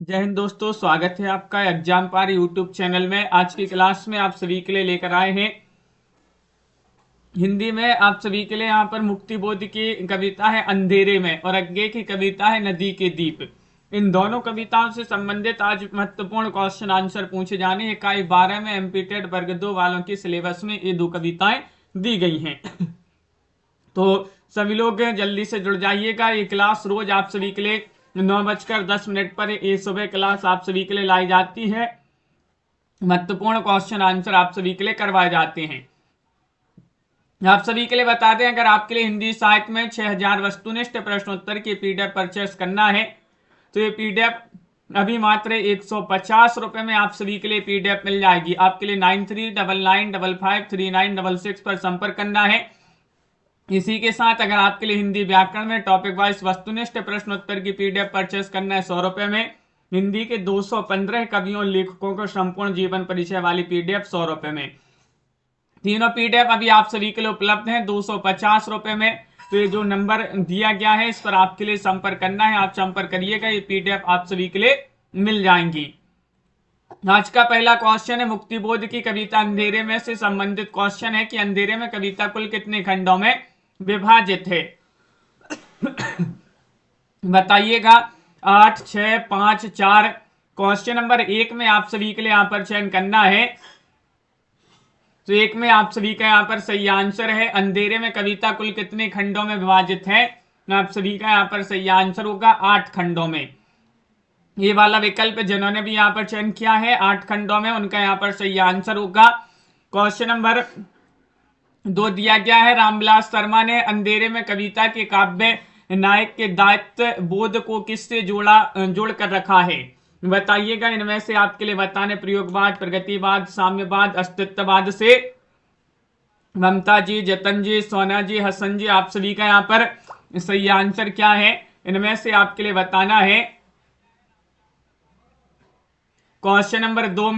जय हिंद दोस्तों, स्वागत है आपका एग्जाम पार यूट्यूब चैनल में। आज की क्लास में आप सभी के लिए लेकर आए हैं हिंदी में। आप सभी के लिए यहाँ पर मुक्तिबोध की कविता है अंधेरे में और अज्ञे की कविता है नदी के दीप। इन दोनों कविताओं से संबंधित आज महत्वपूर्ण क्वेश्चन आंसर पूछे जाने। इकाई 12 में एमपीटेड वर्ग 2 वालों के सिलेबस में ये दो कविताएं दी गई हैं। तो सभी लोग जल्दी से जुड़ जाइएगा। ये क्लास रोज आप सभी के लिए 9:10 पर ये सुबह क्लास आप सभी के लिए लाई जाती है। महत्वपूर्ण क्वेश्चन आंसर आप सभी के लिए करवाए जाते हैं। आप सभी के लिए बता दें, अगर आपके लिए हिंदी साहित्य में 6000 वस्तुनिष्ठ प्रश्नोत्तर की पीडीएफ परचेस करना है तो ये पीडीएफ अभी मात्र 150 रुपए में आप सभी के लिए पीडीएफ मिल जाएगी। आपके लिए 9399553966 पर संपर्क करना है। इसी के साथ अगर आपके लिए हिंदी व्याकरण में टॉपिक वाइज वस्तुनिष्ठ प्रश्नोत्तर की पीडीएफ परचेस करना है 100 रुपए में। हिंदी के 215 कवियों लेखकों को संपूर्ण जीवन परिचय वाली पीडीएफ 100 रुपए में। तीनों पीडीएफ अभी आप सभी के लिए उपलब्ध हैं 250 रुपए में। तो ये जो नंबर दिया गया है इस पर आपके लिए संपर्क करना है, आप संपर्क करिएगा। ये पीडीएफ आप सभी के लिए मिल जाएंगी। आज का पहला क्वेश्चन है मुक्तिबोध की कविता अंधेरे में से संबंधित क्वेश्चन है कि अंधेरे में कविता कुल कितने खंडों में विभाजित है। बताइएगा। 8, 6, 5, 4। क्वेश्चन नंबर 1 में आप सभी के लिए यहां पर चयन करना है। तो 1 में आप सभी का यहां पर सही आंसर है अंधेरे में कविता कुल कितने खंडों में विभाजित है। आप सभी का यहां पर सही आंसर होगा 8 खंडों में। ये वाला विकल्प जिन्होंने भी यहां पर चयन किया है 8 खंडों में, उनका यहां पर सही आंसर होगा। क्वेश्चन नंबर 2 दिया गया है, रामविलास शर्मा ने अंधेरे में कविता के काव्य नायक के दायित्व बोध को किससे जोड़ कर रखा है। बताइएगा। इनमें से आपके लिए बताने प्रयोगवाद, प्रगतिवाद, साम्यवाद, अस्तित्ववाद से। ममता जी, जतन जी, सोना जी, हसन जी, आप सभी का यहाँ पर सही आंसर क्या है इनमें से आपके लिए बताना है। क्वेश्चन नंबर 2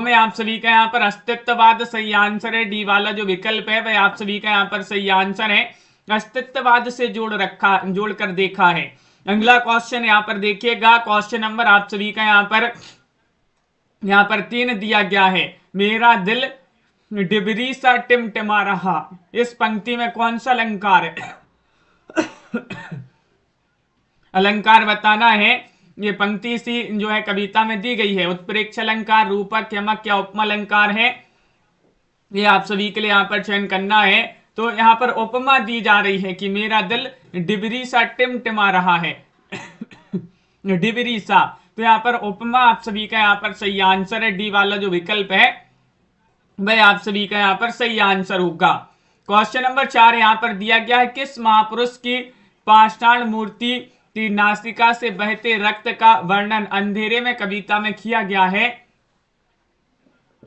में आप सभी का यहाँ पर अस्तित्ववाद सही आंसर है। डी वाला जो विकल्प है वह आप सभी का यहाँ पर सही आंसर है। अस्तित्ववाद से जोड़ कर देखा है। अगला क्वेश्चन यहाँ पर देखिएगा। क्वेश्चन नंबर आप सभी का यहाँ पर 3 दिया गया है। मेरा दिल डिबरी सा टिमटिमा रहा, इस पंक्ति में कौन सा अलंकार है। अलंकार बताना है। ये पंक्ति सी जो है कविता में दी गई है। उत्प्रेक्ष अलंकार, रूपक, यमक या उपमा अलंकार है। ये आप सभी के लिए यहाँ पर चयन करना है। तो यहाँ पर उपमा दी जा रही है कि मेरा दिल डिबरी सा टिमटिमा रहा है। डिबरी सा, तो यहाँ पर उपमा आप सभी का यहाँ पर सही आंसर है। डी वाला जो विकल्प है वह आप सभी का यहाँ पर सही आंसर होगा। क्वेश्चन नंबर 4 यहाँ पर दिया गया है, किस महापुरुष की पाषाण मूर्ति की नासिका से बहते रक्त का वर्णन अंधेरे में कविता में किया गया है।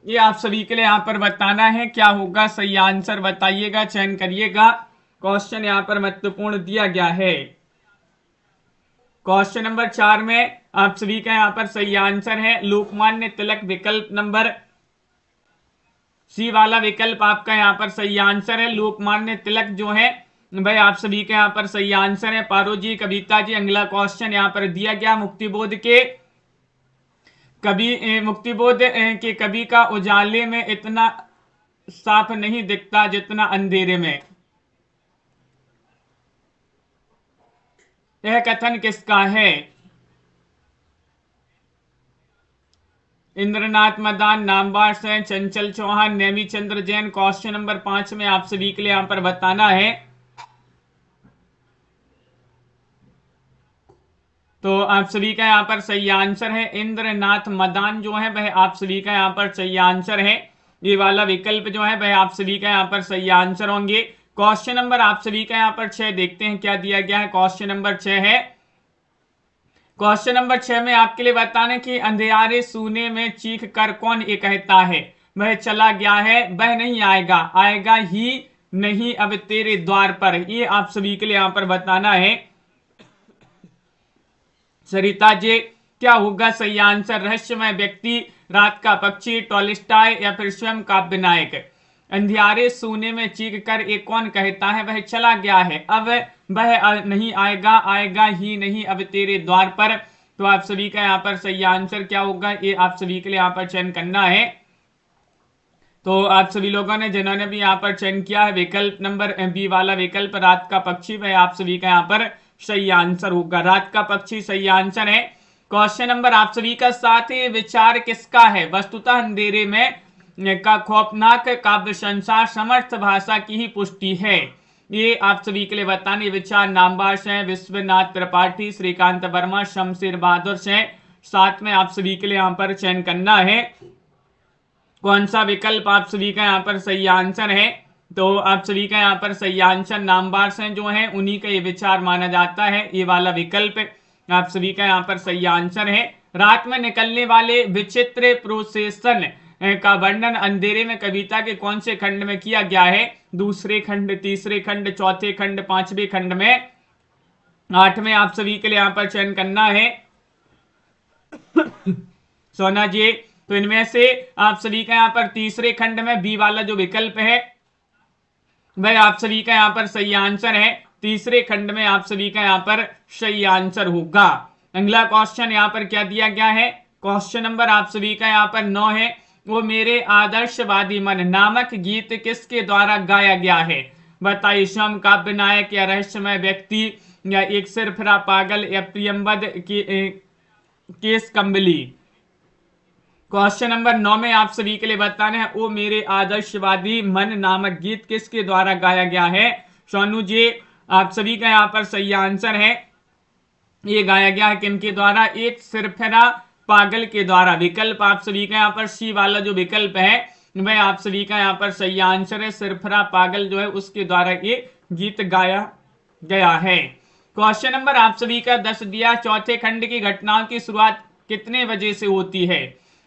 ये आप सभी के लिए यहाँ पर बताना है क्या होगा सही आंसर। बताइएगा, चयन करिएगा। क्वेश्चन यहाँ पर महत्वपूर्ण दिया गया है। क्वेश्चन नंबर 4 में आप सभी का यहाँ पर सही आंसर है लोकमान्य तिलक। विकल्प नंबर सी वाला विकल्प आपका यहाँ पर सही आंसर है। लोकमान्य तिलक जो है भाई आप सभी के यहाँ पर सही आंसर है। पारो जी, कविता जी। अगला क्वेश्चन यहाँ पर दिया गया, मुक्तिबोध के कवि का उजाले में इतना साफ नहीं दिखता जितना अंधेरे में। यह कथन किसका है। इंद्रनाथ मदान, नामवार सेन, चंचल चौहान, नेमी चंद्र जैन। क्वेश्चन नंबर 5 में आप सभी के लिए यहां पर बताना है। तो आप सभी का यहाँ पर सही आंसर है इंद्रनाथ मदान जो है वह आप सभी का यहाँ पर सही आंसर है। ये वाला विकल्प जो है वह आप सभी का यहाँ पर सही आंसर होंगे। क्वेश्चन नंबर आप सभी का यहाँ पर 6 देखते हैं क्या दिया गया है। क्वेश्चन नंबर 6 है। क्वेश्चन नंबर 6 में आपके लिए बताने कि अंधियारे सूने में चीख कर कौन ये कहता है, वह चला गया है, वह नहीं आएगा, आएगा ही नहीं अब तेरे द्वार पर। ये आप सभी के लिए यहाँ पर बताना है। सरिता जी, क्या होगा सही आंसर। रहस्यमय व्यक्ति, रात का पक्षी, टॉलस्टॉय या फिर स्वयं काव्य नायक। अंधियारे सोने में चीख कर एक कौन कहता है, वह चला गया है, अब वह नहीं आएगा, आएगा ही नहीं अब तेरे द्वार पर। तो आप सभी का यहाँ पर सही आंसर क्या होगा, ये आप सभी के लिए यहाँ पर चयन करना है। तो आप सभी लोगों ने जिन्होंने भी यहाँ पर चयन किया है विकल्प नंबर बी वाला विकल्प रात का पक्षी, वह आप सभी का यहाँ पर सही आंसर होगा। रात का पक्षी सही आंसर है। क्वेश्चन नंबर आप सभी का 7 विचार किसका है? वस्तुतः अंधेरे में का खौफनाक काव्य संसार समर्थ भाषा की ही पुष्टि है। ये आप सभी के लिए बताने विचार नामबाश हैं विश्वनाथ त्रिपाठी, श्रीकांत वर्मा, शमशेर बहादुर से। साथ में आप सभी के लिए यहाँ पर चयन करना है कौन सा विकल्प आप सभी का यहाँ पर सही आंसर है। तो आप सभी का यहाँ पर सही आंसर नामबाश हैं जो है उन्हीं का ये विचार माना जाता है, ये वाला विकल्प आप सभी का यहाँ पर सही आंसर है। रात में निकलने वाले विचित्र प्रोसेसन का वर्णन अंधेरे में कविता के कौन से खंड में किया गया है? दूसरे खंड, तीसरे खंड, चौथे खंड, पांचवें खंड में, आठवें आप सभी के लिए यहाँ पर चयन करना है सोना जी। तो इनमें से आप सभी का यहाँ पर तीसरे खंड में बी वाला जो विकल्प है वह आप सभी का यहाँ पर सही आंसर है। तीसरे खंड में आप सभी का यहाँ पर सही आंसर होगा। अगला क्वेश्चन यहाँ पर क्या दिया गया है? क्वेश्चन नंबर आप सभी का यहाँ पर 9 है। वो मेरे आदर्शवादी मन नामक गीत किसके द्वारा गाया गया है? बताइए, स्वयं काव्य नायक या रहस्यमय व्यक्ति या एक सिरफिरा पागल या प्रियंबद केस कंबली। क्वेश्चन नंबर 9 में आप सभी के लिए बताना है वो मेरे आदर्शवादी मन नामक गीत किसके द्वारा गाया गया है? सोनू जी आप सभी का यहाँ पर सही आंसर है, ये गाया गया है किनके द्वारा? एक सिरफिरा पागल के द्वारा। विकल्प आप सभी का यहाँ पर सी वाला जो विकल्प है वह आप सभी का यहाँ पर सही आंसर है। सिरफिरा पागल जो है उसके द्वारा ये गीत गाया गया है। क्वेश्चन नंबर आप सभी का 10 दिया। चौथे खंड की घटनाओं की शुरुआत कितने बजे से होती है?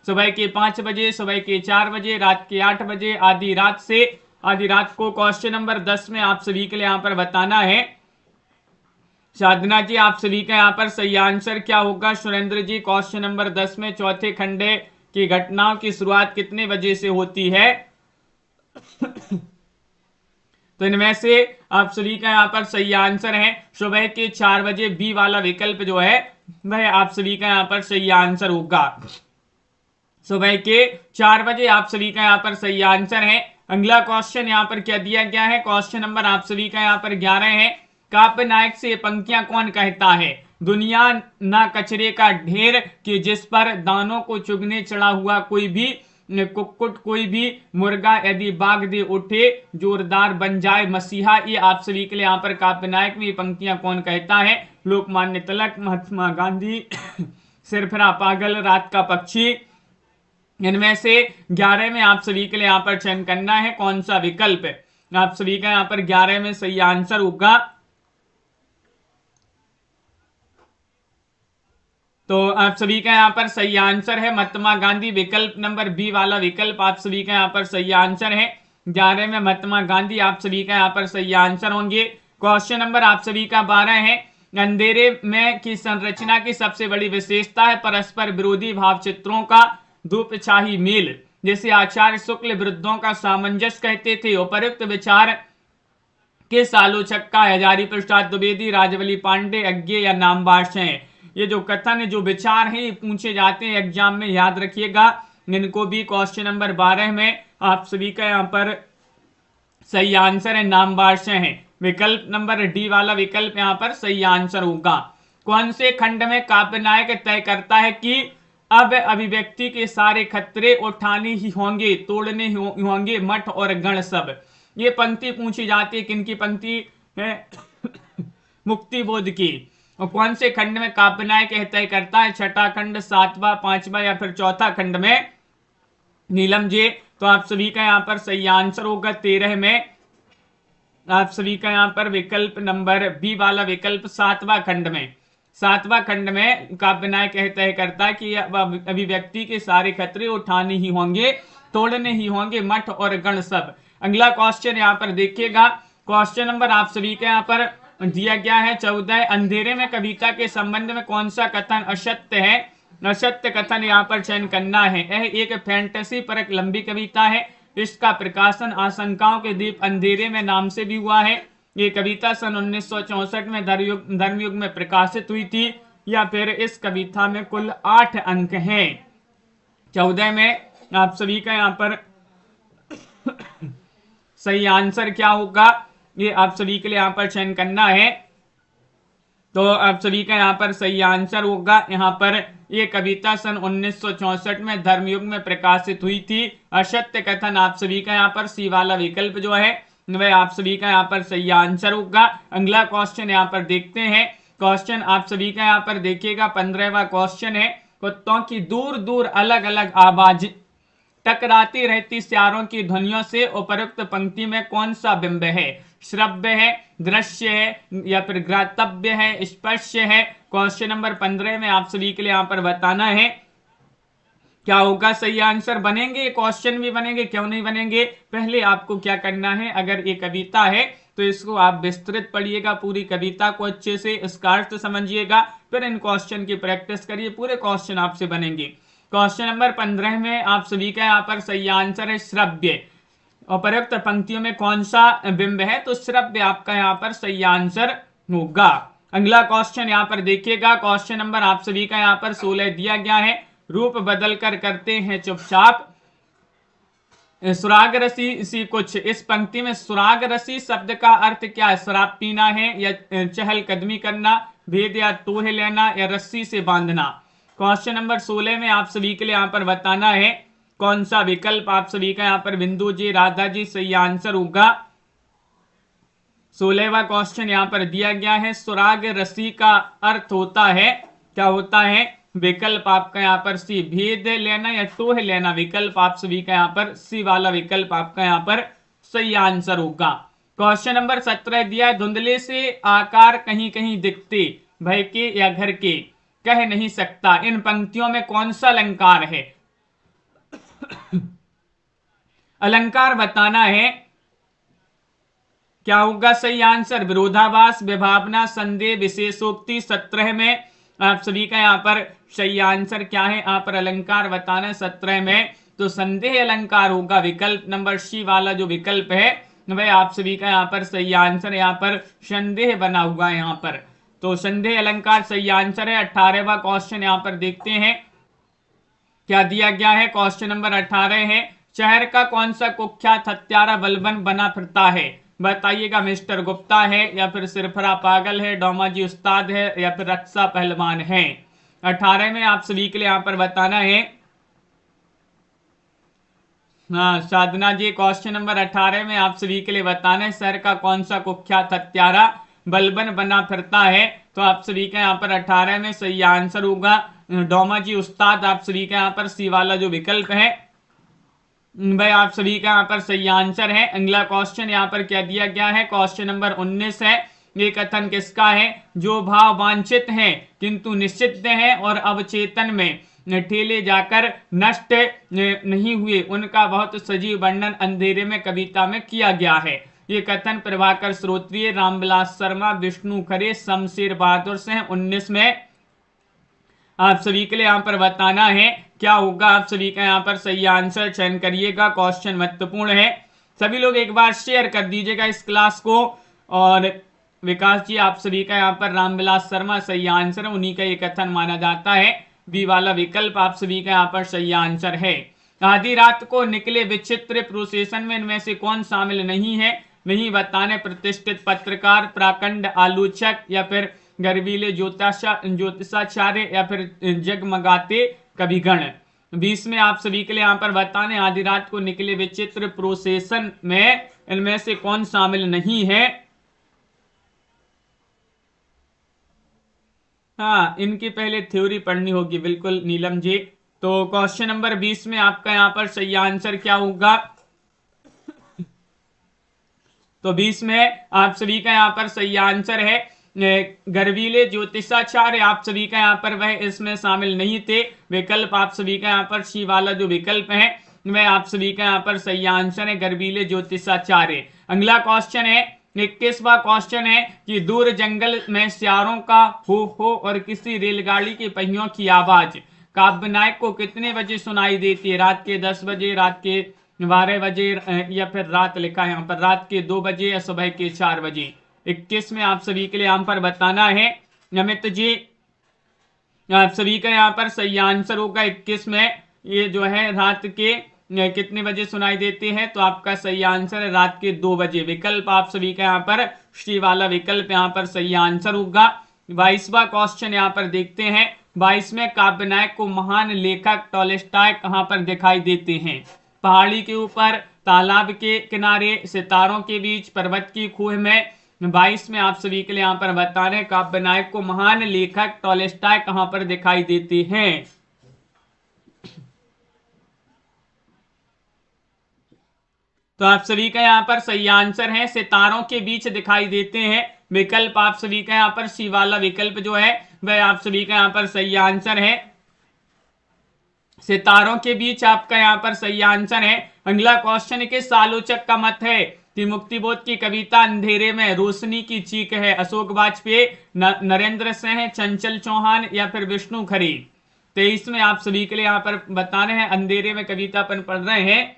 सुबह के 5 बजे, सुबह के 4 बजे, रात के 8 बजे, आधी रात से। आधी रात को क्वेश्चन नंबर 10 में आप सभी के लिए यहाँ पर बताना है। साधना जी आप सभी का यहाँ पर सही आंसर क्या होगा? सुरेंद्र जी क्वेश्चन नंबर 10 में चौथे खंड की घटनाओं की शुरुआत कितने बजे से होती है? तो इनमें से आप सभी का यहाँ पर सही आंसर है सुबह के 4 बजे। बी वाला विकल्प जो है वह आप सभी का यहाँ पर सही आंसर होगा। सुबह के 4 बजे आप सभी का यहाँ पर सही आंसर है। अगला क्वेश्चन यहाँ पर क्या दिया गया है? क्वेश्चन नंबर आप सभी का यहाँ पर 11 है। काव्य नायक से पंक्तियां कौन कहता है? दुनिया ना कचरे का ढेर कि जिस पर दानों को चुगने चढ़ा हुआ कोई भी कुक्कुट, कोई भी मुर्गा यदि बाग दे उठे जोरदार बन जाए मसीहा। ये आप सभी के लिए यहाँ पर काव्य नायक में ये पंक्तियां कौन कहता है? लोकमान्य तिलक, महात्मा गांधी, सिरफिरा पागल, रात का पक्षी। इनमें से 11 में आप सभी के लिए यहाँ पर चयन करना है कौन सा विकल्प आप सभी का यहाँ पर 11 में सही आंसर होगा। तो आप सभी का यहाँ पर सही आंसर है महात्मा गांधी। विकल्प नंबर बी वाला विकल्प आप सभी का यहाँ पर सही आंसर है। 11 में महात्मा गांधी आप सभी का यहाँ पर सही आंसर होंगे। क्वेश्चन नंबर आप सभी का 12 है। अंधेरे में की संरचना की सबसे बड़ी विशेषता है परस्पर विरोधी भाव चित्रों का दूपछाही मेल, जैसे आचार्य शुक्ल वृद्धों का सामंजस्य कहते थे। उपयुक्त विचार किस आलोचक का? हजारी प्रसाद द्विवेदी, राजवली पांडे, अज्ञे या नामबाश हैं। ये जो कथन जो विचार हैं ये पूछे जाते हैं एग्जाम में, याद रखिएगा इनको भी। क्वेश्चन नंबर 12 में आप सभी का यहाँ पर सही आंसर है नामबाश हैं। विकल्प नंबर डी वाला विकल्प यहाँ पर सही आंसर होगा। कौन से खंड में काव्य नायक तय करता है कि अब अभिव्यक्ति के सारे खतरे उठाने ही होंगे, तोड़ने ही होंगे मठ और गण सब? ये पंक्ति पूछी जाती है, किनकी पंक्ति है? मुक्ति बोध की। और कौन से खंड में काव्य नायक तय करता है? छठा खंड, 7वां, 5वां या फिर चौथा खंड में? नीलम जी तो आप सभी का यहाँ पर सही आंसर होगा 13 में आप सभी का यहाँ पर विकल्प नंबर बी वाला विकल्प 7वां खंड में। 7वां खंड में काव्य नायक तय करता है कि अभिव्यक्ति के सारे खतरे उठाने ही होंगे, तोड़ने ही होंगे मठ और गण सब। अगला क्वेश्चन यहाँ पर देखिएगा। क्वेश्चन नंबर आप सभी के यहाँ पर दिया गया है 14। अंधेरे में कविता के संबंध में कौन सा कथन असत्य है? असत्य कथन यहाँ पर चयन करना है। यह एक फैंटेसी परक लंबी कविता है। इसका प्रकाशन आशंकाओं के दीप अंधेरे में नाम से भी हुआ है। ये कविता सन 1964 में धर्मयुग में प्रकाशित हुई थी। या फिर इस कविता में कुल 8 अंक हैं। 14 में आप सभी का यहाँ पर सही आंसर क्या होगा ये आप सभी के लिए यहाँ पर चयन करना है। तो आप सभी का यहाँ पर सही आंसर होगा यहाँ पर ये कविता सन 1964 में धर्मयुग में प्रकाशित हुई थी। असत्य कथन आप सभी का यहाँ पर सी वाला विकल्प जो है वह आप सभी का यहाँ पर सही आंसर होगा। अगला क्वेश्चन यहाँ पर देखते हैं। क्वेश्चन आप सभी का यहाँ पर देखिएगा 15वां क्वेश्चन है। कुत्तों की दूर दूर अलग अलग आवाज टकराती रहती सियारों की ध्वनियों से उपरोक्त पंक्ति में कौन सा बिंब है? श्रव्य है, दृश्य है या फिर ग्रातव्य है, स्पर्श है? क्वेश्चन नंबर 15 में आप सभी के लिए यहाँ पर बताना है क्या होगा सही आंसर। बनेंगे क्वेश्चन भी बनेंगे, क्यों नहीं बनेंगे। पहले आपको क्या करना है, अगर ये कविता है तो इसको आप विस्तृत पढ़िएगा, पूरी कविता को अच्छे से इसका अर्थ समझिएगा, फिर इन क्वेश्चन की प्रैक्टिस करिए, पूरे क्वेश्चन आपसे बनेंगे। क्वेश्चन नंबर 15 में आप सभी का यहाँ पर सही आंसर है श्रव्य। उपरोक्त पंक्तियों में कौन सा बिंब है? तो श्रव्य आपका यहाँ पर सही आंसर होगा। अगला क्वेश्चन यहाँ पर देखिएगा। क्वेश्चन नंबर आप सभी का यहाँ पर 16 दिया गया है। रूप बदल कर करते हैं चुपचाप सुराग रसी इसी कुछ। इस पंक्ति में सुराग रसी शब्द का अर्थ क्या है? शराब पीना है या चहल कदमी करना, भेद या तोह लेना या रस्सी से बांधना? क्वेश्चन नंबर 16 में आप सभी के लिए यहाँ पर बताना है कौन सा विकल्प आप सभी का यहाँ पर बिंदु जी, राधा जी सही आंसर होगा। 16वां क्वेश्चन यहाँ पर दिया गया है। सुराग रसी का अर्थ होता है क्या होता है? विकल्प आपका यहाँ पर सी, भेद लेना या तोह लेना। विकल्प आप सभी का यहाँ पर सी वाला विकल्प आपका यहाँ पर सही आंसर होगा। क्वेश्चन नंबर 17 दिया है। धुंधले से आकार कहीं कहीं दिखते, भय के या घर के, कह नहीं सकता। इन पंक्तियों में कौन सा अलंकार है? अलंकार बताना है क्या होगा सही आंसर। विरोधाभास, विभावना, संदेह, विशेषोक्ति। 17 में आप सभी का यहाँ पर सही आंसर क्या है? यहाँ पर अलंकार बताना है 17 में, तो संदेह अलंकार होगा। विकल्प नंबर सी वाला जो विकल्प है वह आप सभी का यहाँ पर सही आंसर। यहाँ पर संदेह बना हुआ है यहाँ पर, तो संदेह अलंकार सही आंसर है। 18वां क्वेश्चन यहाँ पर देखते हैं क्या दिया गया है। क्वेश्चन नंबर 18 है। शहर का कौन सा कुख्यात हत्यारा बलबन बना फिरता है? बताइएगा। मिस्टर गुप्ता है या फिर सिरफरा पागल है, डोमा जी उस्ताद है या फिर रक्षा पहलवान है? 18 में आप सभी के लिए यहाँ पर बताना है। हाँ साधना जी, क्वेश्चन नंबर 18 में आप सभी के लिए बताना है शहर का कौन सा कुख्यात हत्यारा बलबन बना फिरता है? तो आप सभी का यहाँ पर 18 में सही आंसर होगा डोमा जी उस्ताद। आप सभी का यहाँ पर सी वाला जो विकल्प है भाई आप सभी का यहाँ पर सही आंसर है। अगला क्वेश्चन यहाँ पर क्या दिया गया है। क्वेश्चन नंबर 19 है। ये कथन किसका है? जो भाव वांछित हैं किंतु निषिद्ध हैं और अवचेतन में ठेले जाकर नष्ट नहीं हुए, उनका बहुत सजीव वर्णन अंधेरे में कविता में किया गया है। ये कथन प्रभाकर श्रोत्रिय, रामविलास शर्मा, विष्णु खरे, शमशेर बहादुर से 19 में आप सभी के लिए यहाँ पर बताना है क्या होगा। आप सभी का यहाँ पर सही आंसर चयन करिएगा। क्वेश्चन महत्वपूर्ण है, सभी लोग एक बार शेयर कर दीजिएगा इस क्लास को। और विकास जी आप सभी का यहाँ पर रामविलास शर्मा सही आंसर है, उन्हीं का ये कथन माना जाता है। बी वाला विकल्प आप सभी का यहाँ पर सही आंसर है। आधी रात को निकले विचित्र प्रोसेशन में इनमें से कौन शामिल नहीं है? नहीं बताने। प्रतिष्ठित पत्रकार, प्राकंड आलोचक या फिर गर्वीले ज्योतिषाचार्य या फिर जगमगाते कविगण? 20 में आप सभी के लिए यहाँ पर बताने आधी रात को निकले विचित्र प्रोसेशन में इनमें से कौन शामिल नहीं है? हाँ इनकी पहले थ्योरी पढ़नी होगी, बिल्कुल नीलम जी। तो क्वेश्चन नंबर 20 में आपका यहाँ पर सही आंसर क्या होगा? तो 20 में आप सभी का यहाँ पर सही आंसर है गर्वीले ज्योतिषाचार्य। आप सभी का यहाँ पर वह इसमें शामिल नहीं थे। विकल्प आप सभी का यहाँ पर सी वाला जो विकल्प है वह आप सभी का यहाँ पर सही आंसर है गर्वीले ज्योतिषाचार्य। अगला क्वेश्चन है 21वां क्वेश्चन है कि दूर जंगल में सियारों का हो और किसी रेलगाड़ी के पहियों की आवाज काव्य नायक को कितने बजे सुनाई देती है? रात के 10 बजे, रात के 12 बजे या फिर रात लिखा है यहाँ पर रात के 2 बजे या सुबह के 4 बजे? 21 में आप सभी के लिए यहाँ पर बताना है। अमित जी आप सभी का यहाँ पर सही आंसर होगा 21 में। ये जो है रात के कितने बजे सुनाई देते हैं, तो आपका सही आंसर है रात के 2 बजे। विकल्प आप सभी का यहाँ पर सी वाला विकल्प यहाँ पर सही आंसर होगा। 22वां क्वेश्चन यहाँ पर देखते हैं। 22वें काव्य नायक को महान लेखक टॉलस्टॉय कहाँ पर दिखाई देते हैं? पहाड़ी के ऊपर, तालाब के किनारे, सितारों के बीच, पर्वत की खूह में। 22 में आप सभी के लिए यहाँ पर बता रहे काव्य नायक को महान लेखक टॉलस्टॉय कहाँ पर दिखाई देते हैं? तो आप सभी का यहाँ पर सही आंसर है सितारों के बीच दिखाई देते हैं। विकल्प आप सभी का यहाँ पर सी वाला विकल्प जो है वह आप सभी का यहाँ पर सही आंसर है। सितारों के बीच आपका यहाँ पर सही आंसर है। अगला क्वेश्चन किस आलोचक का मत है कि मुक्तिबोध की कविता अंधेरे में रोशनी की चीख है? अशोक वाजपेयी, नरेंद्र सिंह, चंचल चौहान या फिर विष्णु खरे? 23 में आप सभी के लिए यहाँ पर बता रहे हैं अंधेरे में कविता अपन पढ़ रहे हैं।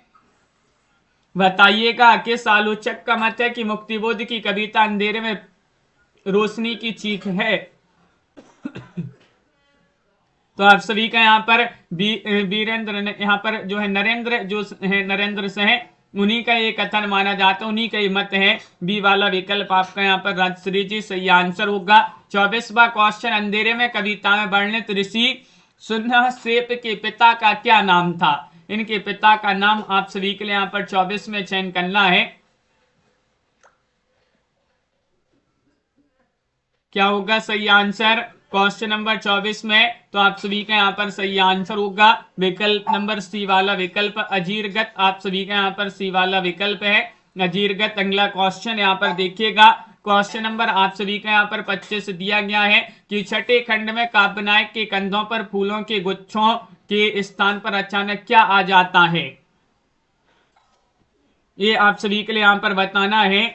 बताइएगा किस आलोचक का मत है कि मुक्तिबोध की कविता अंधेरे में रोशनी की चीख है? तो आप सभी का यहाँ पर वीरेंद्र यहाँ पर जो है नरेंद्र जो है नरेंद्र से है, उन्हीं का ये कथन माना जाता है, उन्हीं का ये मत है। बी वाला विकल्प आपका यहाँ पर राजश्री जी सही आंसर होगा। 24वां क्वेश्चन अंधेरे में कविता में वर्णित ऋषि सुन्नहसेप के पिता का क्या नाम था? इनके पिता का नाम आप सभी के लिए यहाँ पर 24 में चयन करना है। क्या होगा सही आंसर क्वेश्चन नंबर 24 में? तो आप सभी का यहाँ पर सही आंसर होगा विकल्प नंबर सी वाला विकल्प अजीरगत। आप सभी का यहाँ पर सी वाला विकल्प है अजीरगत। अगला क्वेश्चन यहाँ पर देखिएगा। क्वेश्चन नंबर आप सभी का यहाँ पर 25 दिया गया है कि छठे खंड में काव्य नायक के कंधों पर फूलों के गुच्छों के स्थान पर अचानक क्या आ जाता है? ये आप सभी के लिए यहाँ पर बताना है।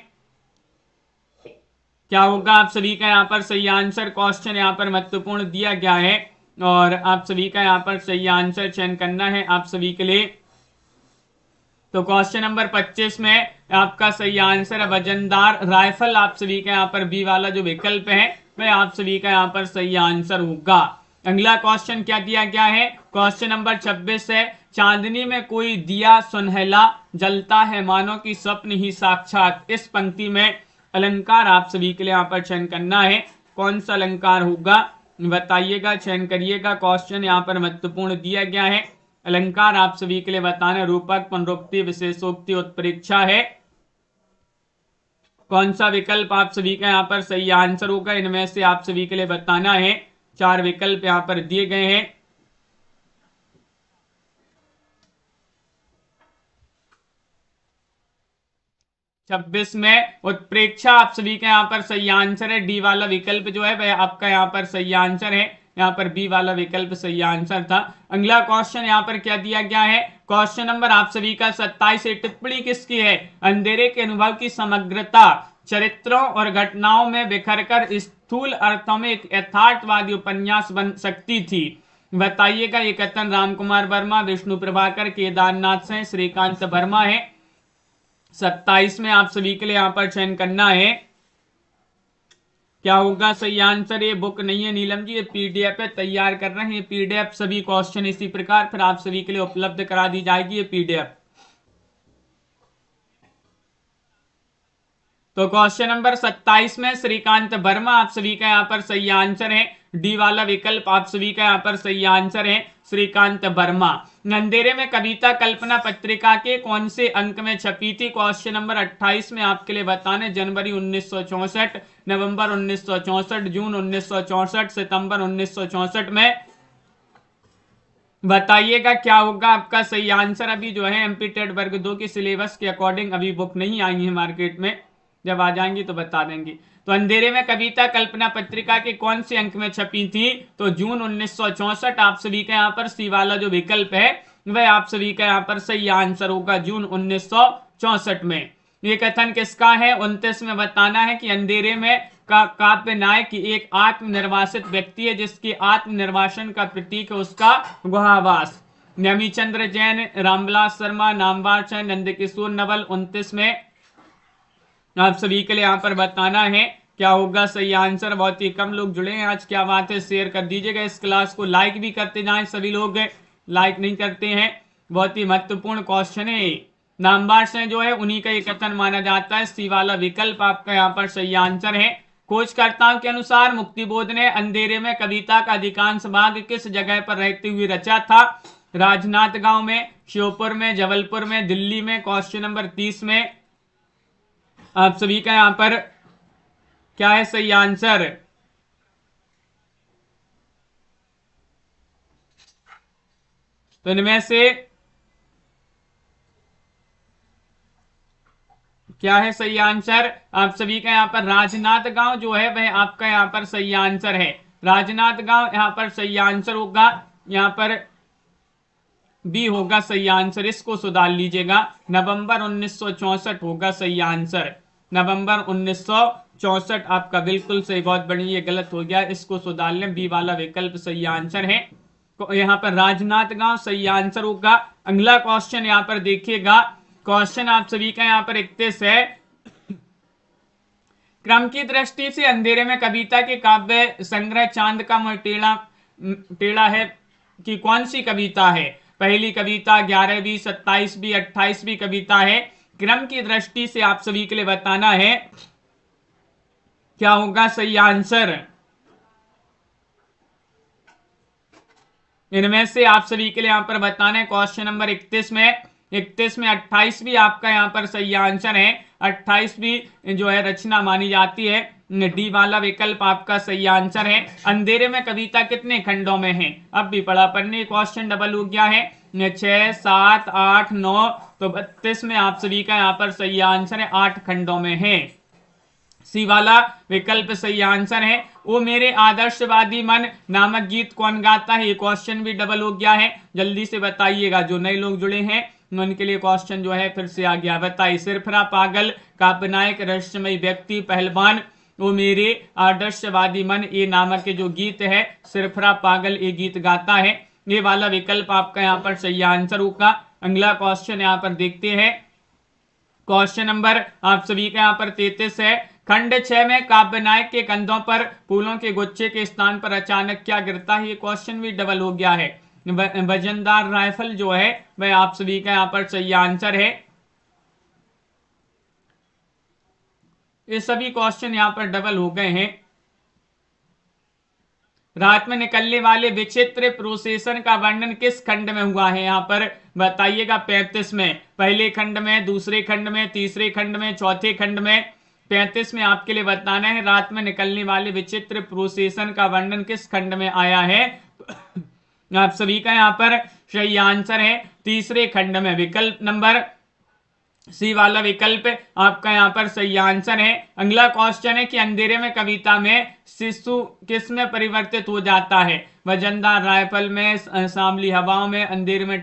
क्या होगा आप सभी का यहाँ पर सही आंसर? क्वेश्चन यहाँ पर महत्वपूर्ण दिया गया है और आप सभी का यहाँ पर सही आंसर चयन करना है आप सभी के लिए। तो क्वेश्चन नंबर 25 में आपका सही आंसर है वजनदार राइफल। आप सभी का यहाँ पर बी वाला जो विकल्प है वह आप सभी का यहाँ पर सही आंसर होगा। अगला क्वेश्चन क्या दिया गया है? क्वेश्चन नंबर 26 है चांदनी में कोई दिया सुनहला जलता है मानो कि स्वप्न ही साक्षात। इस पंक्ति में अलंकार आप सभी के लिए यहाँ पर चयन करना है। कौन सा अलंकार होगा बताइएगा, चयन करिएगा। क्वेश्चन यहाँ पर महत्वपूर्ण दिया गया है। अलंकार आप सभी के लिए बताना रूपक, पुनरुक्ति, विशेषोक्ति, उत्प्रेक्षा है। कौन सा विकल्प आप सभी का यहाँ पर सही आंसर होगा? इनमें से आप सभी के लिए बताना है। 4 विकल्प यहाँ पर दिए गए हैं। छब्बीस में उत्प्रेक्षा आप सभी का यहाँ पर सही आंसर है। डी वाला विकल्प जो है वह आपका यहाँ पर सही आंसर है। यहाँ पर बी वाला विकल्प सही आंसर था। अगला क्वेश्चन यहाँ पर क्या दिया गया है? क्वेश्चन नंबर आप सभी का 27 है। टिप्पणी किसकी है? अंधेरे के अनुभव की समग्रता चरित्रों और घटनाओं में बिखरकर स्थूल अर्थों में एक यथार्थवादी उपन्यास बन सकती थी। बताइएगा। ये कथन राम कुमार वर्मा, विष्णु प्रभाकर, केदारनाथ से श्रीकांत वर्मा है। 27 में आप सभी के लिए यहाँ पर चयन करना है। क्या होगा सही आंसर? ये बुक नहीं है नीलम जी, ये पीडीएफ है, तैयार कर रहे हैं। ये पीडीएफ सभी क्वेश्चन इसी प्रकार फिर आप सभी के लिए उपलब्ध करा दी जाएगी ये पीडीएफ। तो क्वेश्चन नंबर 27 में श्रीकांत वर्मा आप सभी का यहाँ पर सही आंसर है। डी वाला विकल्प आप सभी का यहाँ पर सही आंसर है श्रीकांत वर्मा। अंधेरे में कविता कल्पना पत्रिका के कौन से अंक में छपी थी? क्वेश्चन नंबर 28 में आपके लिए बताने जनवरी 1964, नवंबर 1964, जून 1964, सितंबर 1964 में। बताइएगा क्या होगा आपका सही आंसर? अभी जो है एमपी टेट वर्ग 2 की सिलेबस के अकॉर्डिंग अभी बुक नहीं आई है मार्केट में, जब आ जाएंगी तो बता देंगे। तो अंधेरे में कविता कल्पना पत्रिका के कौन से अंक में छपी थी? तो जून 1964 आप सभी का यहाँ पर सी वाला जो विकल्प है वह आप सभी का यहाँ पर सही आंसर होगा, जून 1964 में। ये कथन किसका है? 29 में बताना है कि अंधेरे में काव्य नायक एक आत्मनिर्वासित व्यक्ति है जिसके आत्मनिर्वासन का प्रतीक है उसका गुहावास। नमीचंद्र जैन, रामविलास शर्मा, नामवर चंद, नंदकिशोर नवल। 29 में आप सभी के लिए यहाँ पर बताना है क्या होगा सही आंसर। बहुत ही कम लोग जुड़े हैं आज, क्या बात है। शेयर कर दीजिएगा इस क्लास को, लाइक भी करते जाएं। सभी लोग लाइक नहीं करते हैं। बहुत ही महत्वपूर्ण क्वेश्चन है। नामवार से जो है उन्हीं का ये कथन माना जाता है। सी वाला विकल्प आपका यहाँ पर सही आंसर है। खोजकर्ताओं के अनुसार मुक्तिबोध ने अंधेरे में कविता का अधिकांश भाग किस जगह पर रहते हुए रचा था। राजनांदगांव में, श्योपुर में, जबलपुर में, दिल्ली में। क्वेश्चन नंबर 30 में आप सभी का यहाँ पर क्या है सही आंसर। तो इनमें से क्या है सही आंसर आप सभी का यहाँ पर। राजनांदगांव जो है वह आपका यहाँ पर सही आंसर है। राजनांदगांव यहाँ पर सही आंसर होगा। यहाँ पर बी होगा सही आंसर, इसको सुधार लीजिएगा। नवंबर 1964 होगा सही आंसर। नवंबर 1964 आपका बिल्कुल सही। बहुत बढ़िया, ये गलत हो गया, इसको सुधार लें। बी वाला विकल्प सही आंसर है। तो यहाँ पर राजनांदगांव सही आंसर होगा। अगला क्वेश्चन यहाँ पर देखिएगा। क्वेश्चन आप सभी का यहाँ पर 31 है। क्रम की दृष्टि से अंधेरे में कविता के काव्य संग्रह चांद का मुंह टेढ़ा है कि कौन सी कविता है। पहली कविता, 11वीं, 27वीं, 28वीं कविता है। क्रम की दृष्टि से आप सभी के लिए बताना है क्या होगा सही आंसर। इनमें से आप सभी के लिए यहां पर बताना है। क्वेश्चन नंबर 31 में 28वीं आपका यहां पर सही आंसर है। 28वीं जो है रचना मानी जाती है। डी वाला विकल्प आपका सही आंसर है। अंधेरे में कविता कितने खंडों में है, अब भी पढ़ा पढ़ने। क्वेश्चन डबल हो गया है। 6, 7, 8, 9, तो 32 में आप सभी का यहाँ पर सही आंसर है। 8 खंडों में है। सी वाला विकल्प सही आंसर है। ओ मेरे आदर्शवादी मन नामक गीत कौन गाता है। ये क्वेश्चन भी डबल हो गया है, जल्दी से बताइएगा। जो नए लोग जुड़े हैं उनके लिए क्वेश्चन जो है फिर से आ गया। बताइए। सिरफरा पागल, काव्यनायक, रहस्यमय व्यक्ति, पहलवान। ओ मेरे आदर्शवादी मन ये नामक के जो गीत है, सिरफरा पागल ये गीत गाता है। ये वाला विकल्प आपका यहाँ पर सही आंसर होगा। अगला क्वेश्चन यहाँ पर देखते हैं। क्वेश्चन नंबर आप सभी का यहाँ पर 33 है। खंड 6 में काव्यनायक के कंधों पर फूलों के गुच्छे के स्थान पर अचानक क्या गिरता है। ये क्वेश्चन भी डबल हो गया है। वजनदार राइफल जो है वह आप सभी का यहाँ पर सही आंसर है। ये सभी क्वेश्चन यहाँ पर डबल हो गए हैं। रात में निकलने वाले विचित्र प्रोसेसन का वर्णन किस खंड में हुआ है, यहाँ पर बताइएगा। 35 में, पहले खंड में, दूसरे खंड में, तीसरे खंड में, चौथे खंड में। 35 में आपके लिए बताना है रात में निकलने वाले विचित्र प्रोसेसन का वर्णन किस खंड में आया है। आप सभी का यहाँ पर सही आंसर है तीसरे खंड में। विकल्प नंबर सी वाला विकल्प आपका यहाँ पर सही आंसर है। अगला क्वेश्चन है कि अंधेरे में कविता में शिशु किस में परिवर्तित हो जाता है। वजनदार राइफल में, सांवली हवाओं में, अंधेरे में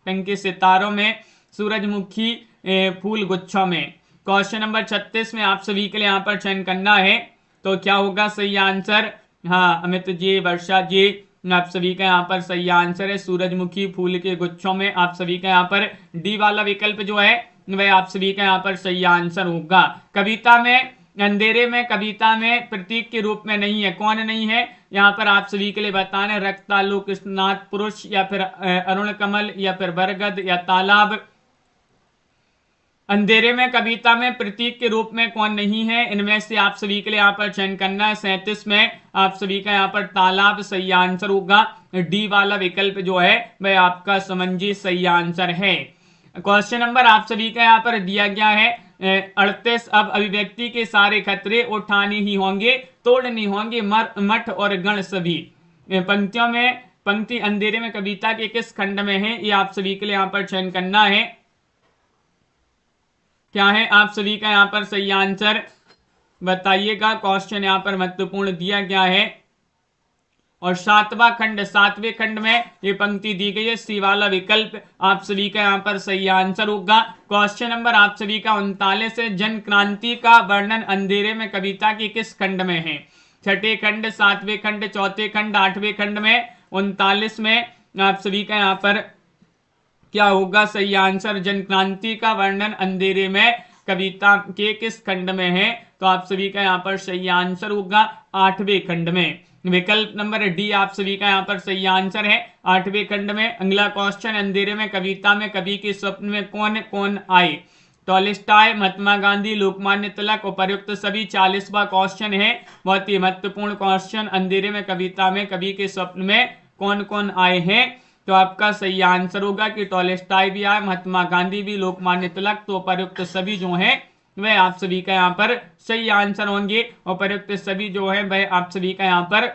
टंके सितारों में, सूरजमुखी फूल गुच्छों में। क्वेश्चन नंबर 36 में आप सभी के लिए यहाँ पर चयन करना है। तो क्या होगा सही आंसर। हाँ अमित जी, वर्षा जी, आप सभी का यहाँ पर सही आंसर है सूरजमुखी फूल के गुच्छों में। आप सभी का यहाँ पर डी वाला विकल्प जो है वह आप सभी का यहाँ पर सही आंसर होगा। कविता में, अंधेरे में कविता में प्रतीक के रूप में नहीं है, कौन नहीं है यहाँ पर आप सभी के लिए बताना है। रक्तालु, कृष्णनाथ, पुरुष, या फिर अरुण कमल, या फिर बरगद, या तालाब। अंधेरे में कविता में प्रतीक के रूप में कौन नहीं है, इनमें से आप सभी के लिए यहाँ पर चयन करना है। 37 में आप सभी का यहाँ पर तालाब सही आंसर होगा। डी वाला विकल्प जो है वह आपका समंजी सही आंसर है। क्वेश्चन नंबर आप सभी का यहाँ पर दिया गया है 38। अब अभिव्यक्ति के सारे खतरे उठाने ही होंगे, तोड़ने होंगे मठ और गण सभी। पंक्तियों में, पंक्ति अंधेरे में कविता के किस खंड में है, ये आप सभी के लिए यहाँ पर चयन करना है। क्या है आप सभी का यहाँ पर सही आंसर बताइएगा। क्वेश्चन यहाँ पर महत्वपूर्ण दिया गया है। और 7वां खंड, 7वें खंड में ये पंक्ति दी गई है। सी वाला विकल्प आप सभी का यहाँ पर सही आंसर होगा। क्वेश्चन नंबर आप सभी का 39 है। जन क्रांति का वर्णन अंधेरे में कविता की किस खंड में है। 6ठे खंड, 7वें खंड, चौथे खंड, 8वें खंड में। 39 में आप सभी का यहाँ पर क्या होगा सही आंसर। जन क्रांति का वर्णन अंधेरे में कविता के किस खंड में है, तो आप सभी का यहाँ पर सही आंसर होगा 8वें खंड में। विकल्प नंबर डी आप सभी का यहाँ पर सही आंसर है 8वें खंड में। अगला क्वेश्चन, अंधेरे में कविता में कवि के स्वप्न में कौन कौन आए? टॉलस्टॉय, महात्मा गांधी, लोकमान्य तिलक, उपर्युक्त सभी। 40वां क्वेश्चन है, बहुत ही महत्वपूर्ण क्वेश्चन। अंधेरे में कविता में कवि के स्वप्न में कौन कौन आए हैं? तो आपका सही आंसर होगा कि टॉलस्टॉय भी आए, महात्मा गांधी भी, लोकमान्य तिलक। तो उपर्युक्त सभी जो है वह आप सभी का यहाँ पर सही आंसर होंगे। उपर्युक्त सभी जो है वह आप सभी का यहाँ पर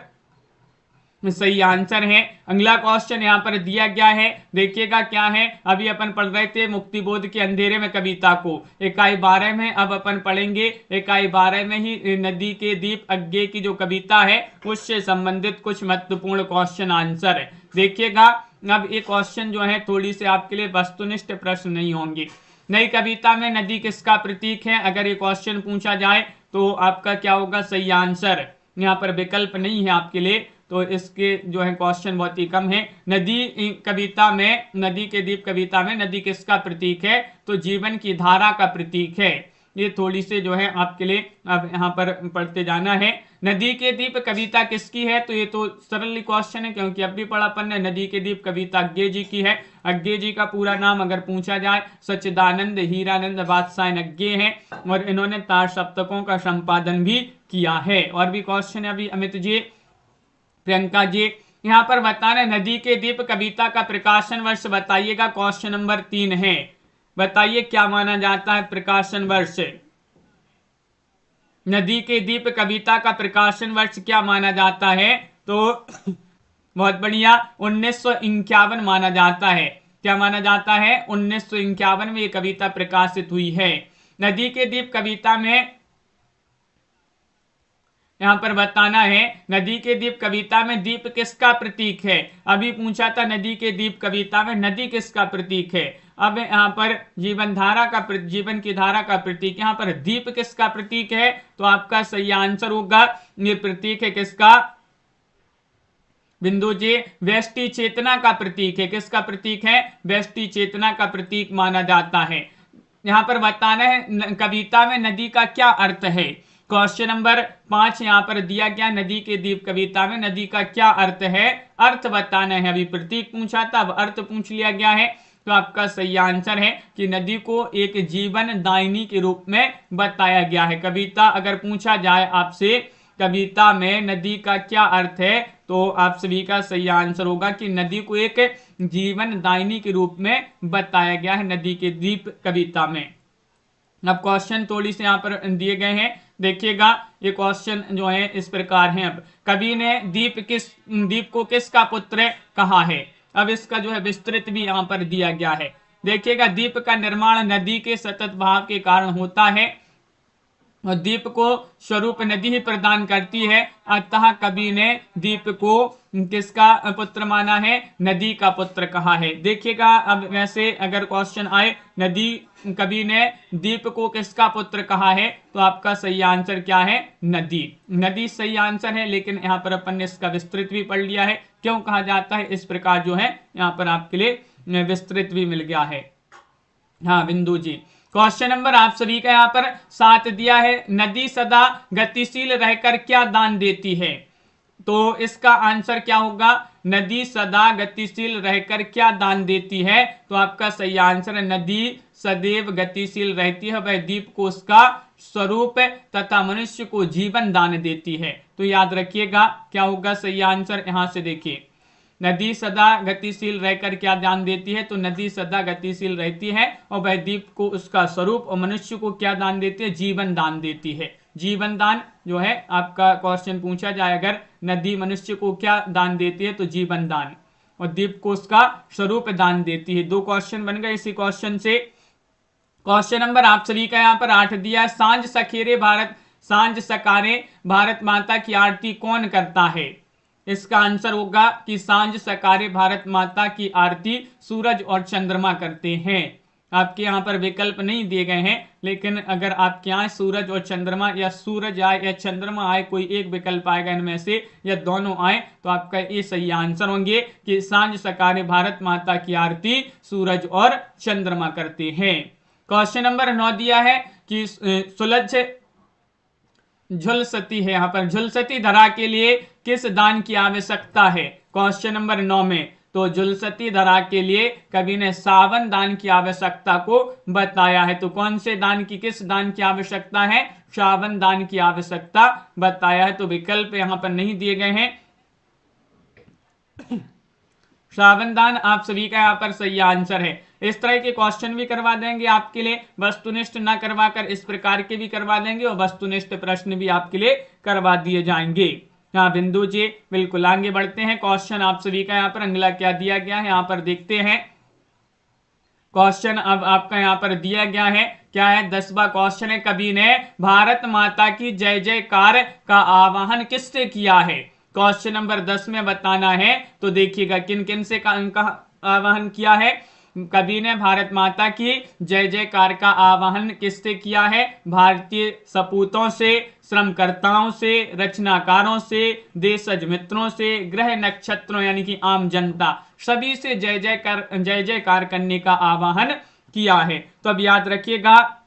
सही आंसर है। अगला क्वेश्चन यहाँ पर दिया गया है, देखिएगा क्या है। अभी अपन पढ़ रहे थे मुक्तिबोध के अंधेरे में कविता को इकाई 12 में, अब अपन पढ़ेंगे इकाई 12 में ही नदी के दीप अज्ञे की जो कविता है उससे संबंधित कुछ महत्वपूर्ण क्वेश्चन आंसर है। देखिएगा अब ये क्वेश्चन जो है थोड़ी से आपके लिए वस्तुनिष्ठ प्रश्न नहीं होंगे। नई कविता में नदी किसका प्रतीक है? अगर ये क्वेश्चन पूछा जाए तो आपका क्या होगा सही आंसर? यहाँ पर विकल्प नहीं है आपके लिए, तो इसके जो है क्वेश्चन बहुत ही कम है। नदी कविता में, नदी के दीप कविता में नदी किसका प्रतीक है? तो जीवन की धारा का प्रतीक है। ये थोड़ी से जो है आपके लिए अब यहाँ पर पढ़ते जाना है। नदी के दीप कविता किसकी है? तो ये तो सरल क्वेश्चन है क्योंकि अब भी पढ़ा अपन ने। नदी के दीप कविता अज्ञे जी की है। अज्ञे जी का पूरा नाम अगर पूछा जाए सच्चिदानंद हीरानंद बादशाह अज्ञे हैं और इन्होंने तार सप्तकों का संपादन भी किया है। और भी क्वेश्चन है अभी अमित जी, प्रियंका जी यहाँ पर बताना, नदी के दीप कविता का प्रकाशन वर्ष बताइएगा। क्वेश्चन नंबर 3 है, बताइए क्या माना जाता है प्रकाशन वर्ष? नदी के दीप कविता का प्रकाशन वर्ष क्या माना जाता है? तो बहुत बढ़िया, 1951 माना जाता है। क्या माना जाता है? 1951 में ये कविता प्रकाशित हुई है। नदी के दीप कविता में यहाँ पर बताना है, नदी के दीप कविता में दीप किसका प्रतीक है? अभी पूछा था नदी के दीप कविता में नदी किसका प्रतीक है। अब यहाँ पर जीवन धारा का, जीवन की धारा का प्रतीक, यहाँ पर दीप किसका प्रतीक है? तो आपका सही आंसर होगा ये प्रतीक है किसका? बिंदु जी, व्यष्टि चेतना का प्रतीक है। किसका प्रतीक है? व्यष्टि चेतना का प्रतीक माना जाता है। यहाँ पर बताना है कविता में नदी का क्या अर्थ है। क्वेश्चन नंबर 5 यहाँ पर दिया गया, नदी के दीप कविता में नदी का क्या अर्थ है? अर्थ बताना है। अभी प्रतीक पूछा था, अब अर्थ पूछ लिया गया है। तो आपका सही आंसर है कि नदी को एक जीवन दायिनी के रूप में बताया गया है। कविता अगर पूछा जाए आपसे कविता में नदी का क्या अर्थ है, तो आप सभी का सही आंसर होगा कि नदी को एक जीवन दायिनी के रूप में बताया गया है नदी के दीप कविता में। अब क्वेश्चन थोड़ी से यहाँ पर दिए गए हैं, देखिएगा ये क्वेश्चन जो है इस प्रकार है। अब कवि ने दीप को किसका पुत्र कहा है? अब इसका जो है विस्तृत भी यहाँ पर दिया गया है। देखिएगा, दीप का निर्माण नदी के सतत बहाव के कारण होता है और दीप को स्वरूप नदी ही प्रदान करती है, अतः कवि ने दीप को किसका पुत्र माना है? नदी का पुत्र कहा है। देखिएगा, अब वैसे अगर क्वेश्चन आए नदी, कवि ने दीप को किसका पुत्र कहा है, तो आपका सही आंसर क्या है? नदी। नदी सही आंसर है, लेकिन यहाँ पर अपन ने इसका विस्तृत भी पढ़ लिया है। क्यों कहा जाता है इस प्रकार जो है यहाँ पर आपके लिए विस्तृत भी मिल गया है। हाँ बिंदु जी, क्वेश्चन नंबर आप सभी का यहाँ पर 7 दिया है, नदी सदा गतिशील रहकर क्या दान देती है? तो इसका आंसर क्या होगा? नदी सदा गतिशील रहकर क्या दान देती है? तो आपका सही आंसर है नदी सदैव गतिशील रहती है, वह दीप को उसका स्वरूप तथा मनुष्य को जीवन दान देती है। तो याद रखिएगा क्या होगा सही आंसर। यहाँ से देखिए, नदी सदा गतिशील रहकर क्या दान देती है? तो नदी सदा गतिशील रहती है और वह दीप को उसका स्वरूप और मनुष्य को क्या दान देती है? जीवन दान देती है। जीवन दान जो है आपका क्वेश्चन पूछा जाए, अगर नदी मनुष्य को क्या दान देती है, तो जीवन दान, और दीप को उसका स्वरूप दान देती है। 2 क्वेश्चन बन गए इसी क्वेश्चन से। क्वेश्चन नंबर आप सभी का यहाँ पर 8 दिया है, सांझ सकारे भारत माता की आरती कौन करता है? इसका आंसर होगा कि सांझ सकारे भारत माता की आरती सूरज और चंद्रमा करते हैं। आपके यहाँ पर विकल्प नहीं दिए गए हैं, लेकिन अगर आपके यहाँ सूरज और चंद्रमा या सूरज आए या चंद्रमा आए, कोई एक विकल्प आएगा इनमें से या दोनों आए, तो आपका ये सही आंसर होंगे कि सांझ सकारे भारत माता की आरती सूरज और चंद्रमा करते हैं। क्वेश्चन नंबर 9 दिया है कि झुलसती है। यहाँ पर झुलसती धरा के लिए किस दान की आवश्यकता है? क्वेश्चन नंबर 9 में तो झुलसती धरा के लिए कवि ने सावन दान की आवश्यकता को बताया है। तो कौन से दान की, किस दान की आवश्यकता है? सावन दान की आवश्यकता बताया है। तो विकल्प यहां पर नहीं दिए गए हैं। सावन दान आप सभी का यहाँ पर सही आंसर है। इस तरह के क्वेश्चन भी करवा देंगे आपके लिए, वस्तुनिष्ठ ना करवाकर इस प्रकार के भी करवा देंगे और वस्तुनिष्ठ प्रश्न भी आपके लिए करवा दिए जाएंगे। हाँ बिंदु जी, बिल्कुल आगे बढ़ते हैं। क्वेश्चन आप सभी का यहाँ पर अगला क्या दिया गया है, यहाँ पर देखते हैं। क्वेश्चन अब आपका यहाँ पर दिया गया है, क्या है? 10वां क्वेश्चन है, कवि ने भारत माता की जय जयकार का आवाहन किससे किया है? क्वेश्चन नंबर 10 में बताना है। तो देखिएगा किन किन से का आवाहन किया है। कवि ने भारत माता की जय जयकार का आवाहन किससे किया है? भारतीय सपूतों से, श्रमकर्ताओं से, रचनाकारों से, देशज मित्रों से, ग्रह नक्षत्रों यानी कि आम जनता, सभी से जय जयकार करने का आवाहन किया है। तो अब याद रखिएगा,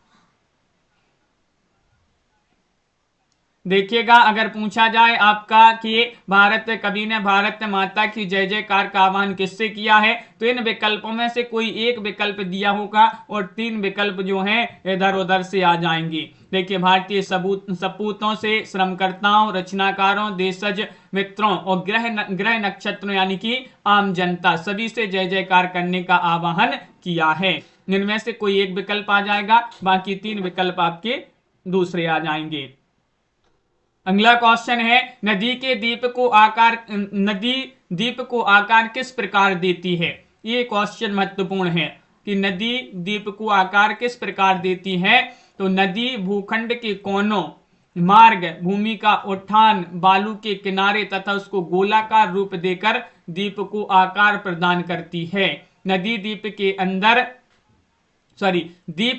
देखिएगा अगर पूछा जाए आपका कि कवि ने भारत माता की जय जयकार का आह्वान किससे किया है, तो इन विकल्पों में से कोई एक विकल्प दिया होगा और 3 विकल्प जो हैं इधर उधर से आ जाएंगे। देखिए, भारतीय सपूतों से, श्रमकर्ताओं, रचनाकारों, देशज मित्रों और ग्रह नक्षत्रों यानी कि आम जनता, सभी से जय जयकार करने का आह्वान किया है। इनमें से कोई एक विकल्प आ जाएगा, बाकी 3 विकल्प आपके दूसरे आ जाएंगे। अगला क्वेश्चन है, नदी दीप को आकार किस प्रकार देती है? ये क्वेश्चन महत्वपूर्ण है कि नदी दीप को आकार किस प्रकार देती है। तो नदी भूखंड के कोनों, मार्ग, भूमि का उठान, बालू के किनारे तथा उसको गोलाकार रूप देकर दीप को आकार प्रदान करती है। दीप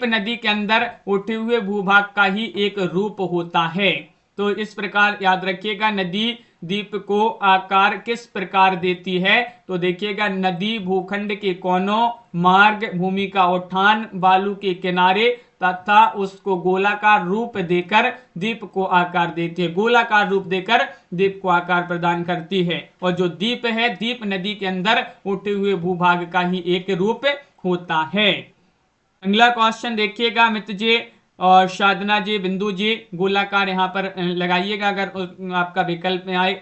नदी के अंदर उठे हुए भूभाग का ही एक रूप होता है। तो इस प्रकार याद रखिएगा, नदी दीप को आकार किस प्रकार देती है। तो देखिएगा, नदी भूखंड के कोनों, मार्ग, भूमि का उठान, बालू के किनारे तथा उसको गोलाकार रूप देकर दीप को आकार देती है। गोलाकार रूप देकर दीप को आकार प्रदान करती है। और जो दीप है, दीप नदी के अंदर उठे हुए भूभाग का ही एक रूप होता है। अगला क्वेश्चन देखिएगा मित्र जी और साधना जी, बिंदु जी, गोलाकार यहाँ पर लगाइएगा। अगर आपका विकल्प में आए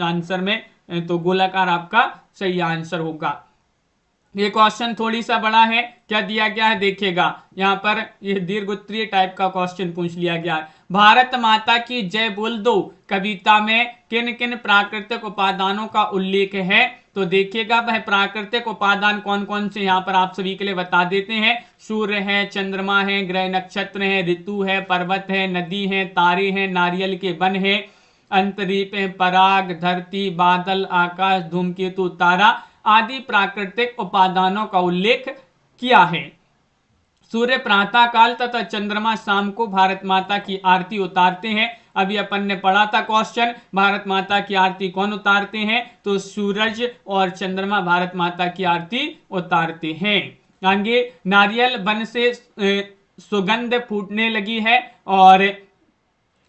आंसर में तो गोलाकार आपका सही आंसर होगा। ये क्वेश्चन थोड़ी सा बड़ा है, क्या दिया गया है देखिएगा। यहाँ पर ये दीर्घ उत्तरीय टाइप का क्वेश्चन पूछ लिया गया है। भारत माता की जय बोल दो कविता में किन किन प्राकृतिक उपादानों का उल्लेख है। तो देखिएगा, वह प्राकृतिक उपादान कौन कौन से यहाँ पर आप सभी के लिए बता देते हैं। सूर्य है, चंद्रमा है, ग्रह नक्षत्र है, ऋतु है, पर्वत है, नदी है, तारे हैं, नारियल के वन है, अंतरिक्ष है, पराग, धरती, बादल, आकाश, धूमकेतु, तारा आदि प्राकृतिक उपादानों का उल्लेख किया है। सूर्य प्रातः काल तथा चंद्रमा शाम को भारत माता की आरती उतारते हैं। अभी अपन ने पढ़ा था क्वेश्चन, भारत माता की आरती कौन उतारते हैं। तो सूरज और चंद्रमा भारत माता की आरती उतारते हैं। आगे, नारियल वन से सुगंध फूटने लगी है और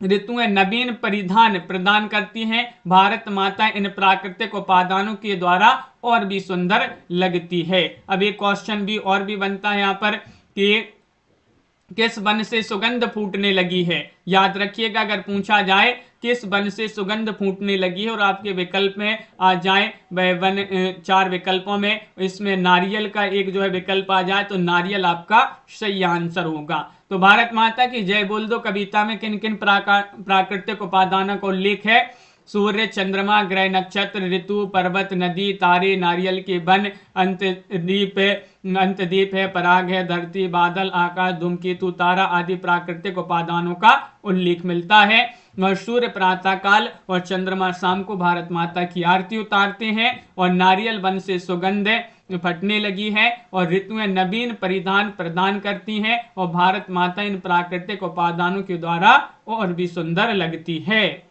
ऋतुएं नवीन परिधान प्रदान करती हैं। भारत माता इन प्राकृतिक उपादानों के द्वारा और भी सुंदर लगती है। अब एक क्वेश्चन भी और भी बनता है यहाँ पर कि किस वन से सुगंध फूटने लगी है। याद रखिएगा, अगर पूछा जाए किस वन से सुगंध फूटने लगी है और आपके विकल्प में आ जाए वह वन 4 विकल्पों में इसमें नारियल का एक जो है विकल्प आ जाए तो नारियल आपका सही आंसर होगा। तो भारत माता की जय बोल दो कविता में किन किन प्राकृतिक उपादानों का उल्लेख है। सूर्य, चंद्रमा, ग्रह नक्षत्र, ऋतु, पर्वत, नदी, तारे, नारियल के वन, अंतदीप है, पराग है, धरती, बादल, आकाश, धूमकेतु, तारा आदि प्राकृतिक उपादानों का उल्लेख मिलता है। और सूर्य प्रातः काल और चंद्रमा शाम को भारत माता की आरती उतारते हैं और नारियल वन से सुगंध फटने लगी है और ऋतुएं नवीन परिधान प्रदान करती हैं और भारत माता इन प्राकृतिक उपादानों के द्वारा और भी सुंदर लगती है।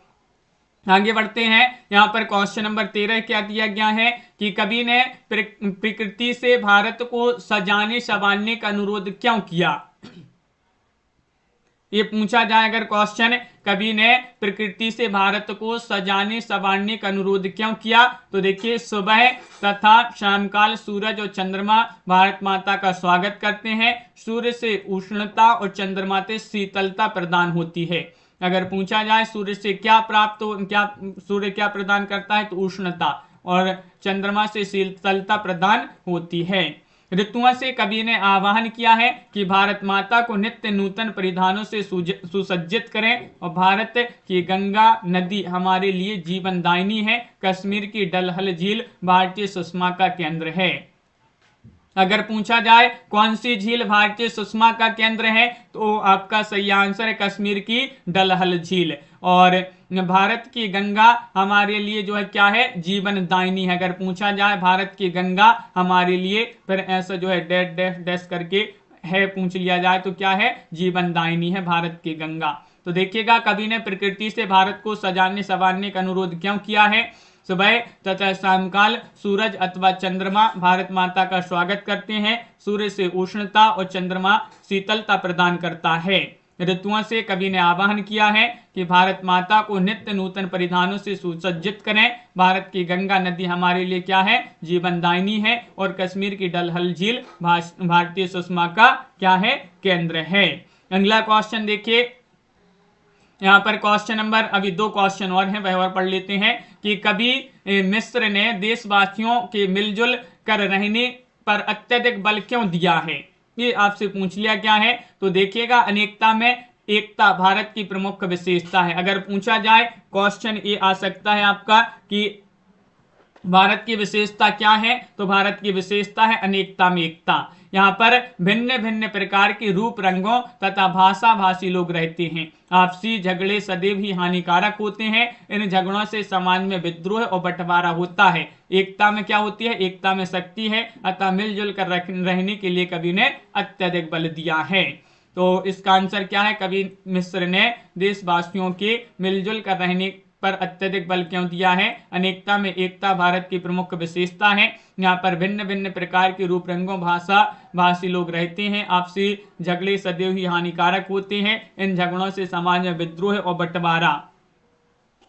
आगे बढ़ते हैं, यहाँ पर क्वेश्चन नंबर 13 क्या दिया गया है कि कवि ने प्रकृति से भारत को सजाने संवारने का अनुरोध क्यों किया। ये पूछा जाए अगर क्वेश्चन, कवि ने प्रकृति से भारत को सजाने संवारने का अनुरोध क्यों किया? तो देखिए, सुबह तथा शामकाल सूरज और चंद्रमा भारत माता का स्वागत करते हैं। सूर्य से उष्णता और चंद्रमा से शीतलता प्रदान होती है। अगर पूछा जाए सूर्य से क्या प्राप्त हो, क्या सूर्य क्या प्रदान करता है? तो उष्णता, और चंद्रमा से शीतलता प्रदान होती है। ऋतुओं से कवि ने आह्वान किया है कि भारत माता को नित्य नूतन परिधानों से सुसज्जित करें, और भारत की गंगा नदी हमारे लिए जीवनदायिनी है। कश्मीर की डलहल झील भारतीय सुषमा का केंद्र है। अगर पूछा जाए कौन सी झील भारतीय सुषमा का केंद्र है, तो आपका सही आंसर है कश्मीर की डलहल झील। और भारत की गंगा हमारे लिए जो है क्या है? जीवनदायिनी है। अगर पूछा जाए भारत की गंगा हमारे लिए, फिर ऐसा जो है डैश डैश डैश करके है पूछ लिया जाए तो क्या है? जीवनदायिनी है भारत की गंगा। तो देखिएगा, कवि ने प्रकृति से भारत को सजाने संवारने का अनुरोध क्यों किया है? सुबह तथा शामकाल सूरज अथवा चंद्रमा भारत माता का स्वागत करते हैं। सूर्य से उष्णता और चंद्रमा शीतलता प्रदान करता है। ऋतुओं से कवि ने आह्वान किया है कि भारत माता को नित्य नूतन परिधानों से सुसज्जित करें। भारत की गंगा नदी हमारे लिए क्या है? जीवनदायिनी है। और कश्मीर की डलहल झील भारतीय सुषमा का क्या है? केंद्र है। अगला क्वेश्चन देखिए, यहाँ पर क्वेश्चन नंबर, अभी 2 क्वेश्चन और हैं, वह और पढ़ लेते हैं कि कवि मिस्र ने देशवासियों के मिलजुल कर रहने पर अत्यधिक बल क्यों दिया है? ये आपसे पूछ लिया क्या है? तो देखिएगा, अनेकता में एकता भारत की प्रमुख विशेषता है। अगर पूछा जाए क्वेश्चन ये आ सकता है आपका कि भारत की विशेषता क्या है, तो भारत की विशेषता है अनेकता में एकता। यहाँ पर भिन्न भिन्न प्रकार के रूप रंगों तथा भाषा भाषी लोग रहते हैं। आपसी झगड़े सदैव ही हानिकारक होते हैं। इन झगड़ों से समाज में विद्रोह और बंटवारा होता है। एकता में क्या होती है? एकता में शक्ति है। अतः मिलजुल कर रहने के लिए कवि ने अत्यधिक बल दिया है। तो इसका आंसर क्या है? कवि मिस्र ने देशवासियों के मिलजुल कर रहने पर अत्यधिक बल क्यों दिया है? अनेकता में एकता भारत की प्रमुख विशेषता है। यहाँ पर भिन्न भिन्न प्रकार के रूप रंगों भाषा भाषी लोग रहते हैं। आपसी झगड़े सदैव ही हानिकारक होते हैं। इन झगड़ों से समाज में विद्रोह और बंटवारा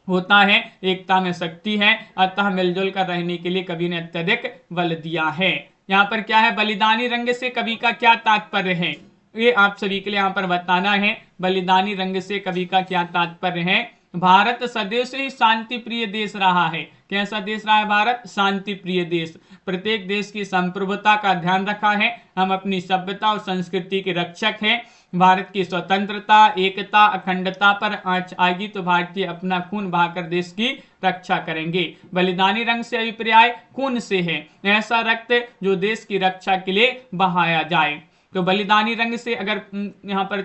होता है। एकता में शक्ति है। अतः मिलजुल कर रहने के लिए कवि ने अत्यधिक बल दिया है। यहाँ पर क्या है? बलिदानी रंग से कवि का क्या तात्पर्य है? ये आप सभी के लिए यहाँ पर बताना है। बलिदानी रंग से कवि का क्या तात्पर्य है? भारत सदैव से ही शांति प्रिय देश रहा है। कैसा देश रहा है भारत? शांति प्रिय देश। प्रत्येक देश की संप्रभुता का ध्यान रखा है। हम अपनी सभ्यता और संस्कृति के रक्षक हैं। भारत की स्वतंत्रता, एकता, अखंडता पर आंच आएगी तो भारतीय अपना खून बहाकर देश की रक्षा करेंगे। बलिदानी रंग से अभिप्राय खून से है, ऐसा रक्त जो देश की रक्षा के लिए बहाया जाए। तो बलिदानी रंग से अगर यहाँ पर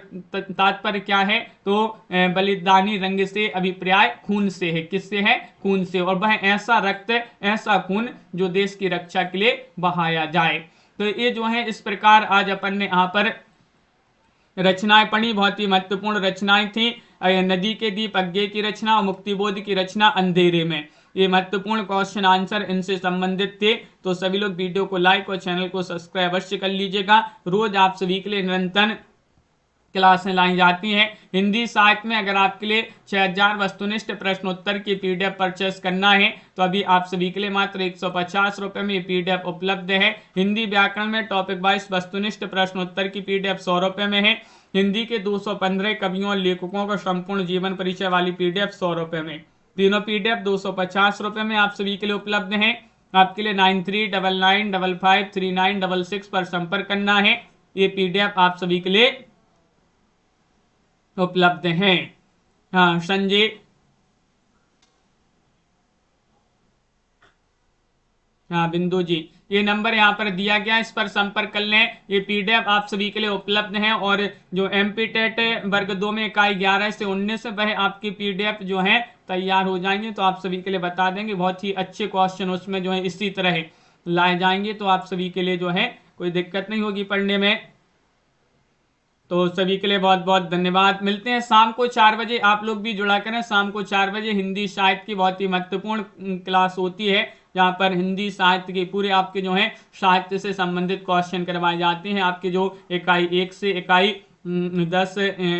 तात्पर्य क्या है, तो बलिदानी रंग से अभिप्राय खून से है। किससे है? खून से। और वह ऐसा रक्त, ऐसा खून जो देश की रक्षा के लिए बहाया जाए। तो ये जो है इस प्रकार आज अपन ने यहाँ पर रचनाएं पढ़ी। बहुत ही महत्वपूर्ण रचनाएं थी। नदी के दीप अज्ञे की रचना और मुक्तिबोध की रचना अंधेरे में। ये महत्वपूर्ण क्वेश्चन आंसर इनसे संबंधित थे। तो सभी लोग वीडियो को लाइक और चैनल को सब्सक्राइब अवश्य कर लीजिएगा। रोज आप सभी के लिए निरंतर क्लासें लाई जाती हैं। हिंदी साहित्य में अगर आपके लिए 6000 वस्तुनिष्ठ प्रश्नोत्तर की पीडीएफ परचेस करना है तो अभी आप सभी के लिए मात्र 150 रुपए में ये पीडीएफ उपलब्ध है। हिंदी व्याकरण में टॉपिक वाइज वस्तुनिष्ठ प्रश्नोत्तर की पीडीएफ 100 रुपए में है। हिंदी के 215 कवियों और लेखकों का संपूर्ण जीवन परिचय वाली पीडीएफ 100 रुपए में। तीनों पीडीएफ 250 रुपए में आप सभी के लिए उपलब्ध है। आपके लिए 9399553966 पर संपर्क करना है। ये पीडीएफ आप सभी के लिए उपलब्ध हैं। हाँ, संजय, हाँ बिंदु जी, ये नंबर यहाँ पर दिया गया है, इस पर संपर्क कर लें। ये पीडीएफ आप सभी के लिए उपलब्ध है। और जो एमपी टेट वर्ग 2 में इकाई 11 से 19 वह आपकी पीडीएफ जो है तैयार हो जाएंगे। तो आप सभी के लिए बता देंगे, बहुत ही अच्छे क्वेश्चन उसमें जो है इसी तरह लाए जाएंगे। तो आप सभी के लिए जो है कोई दिक्कत नहीं होगी पढ़ने में। तो सभी के लिए बहुत बहुत धन्यवाद। मिलते हैं शाम को 4 बजे। आप लोग भी जुड़ा करें। शाम को 4 बजे हिंदी साहित्य की बहुत ही महत्वपूर्ण क्लास होती है, जहाँ पर हिंदी साहित्य के पूरे आपके जो है साहित्य से संबंधित क्वेश्चन करवाए जाते हैं। आपके जो इकाई 1 से इकाई 10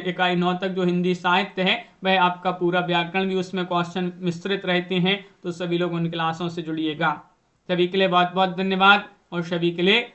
इकाई 9 तक जो हिंदी साहित्य है वह आपका पूरा व्याकरण भी उसमें क्वेश्चन मिश्रित रहते हैं, तो सभी लोग उन क्लासों से जुड़िएगा। सभी के लिए बहुत बहुत धन्यवाद और सभी के लिए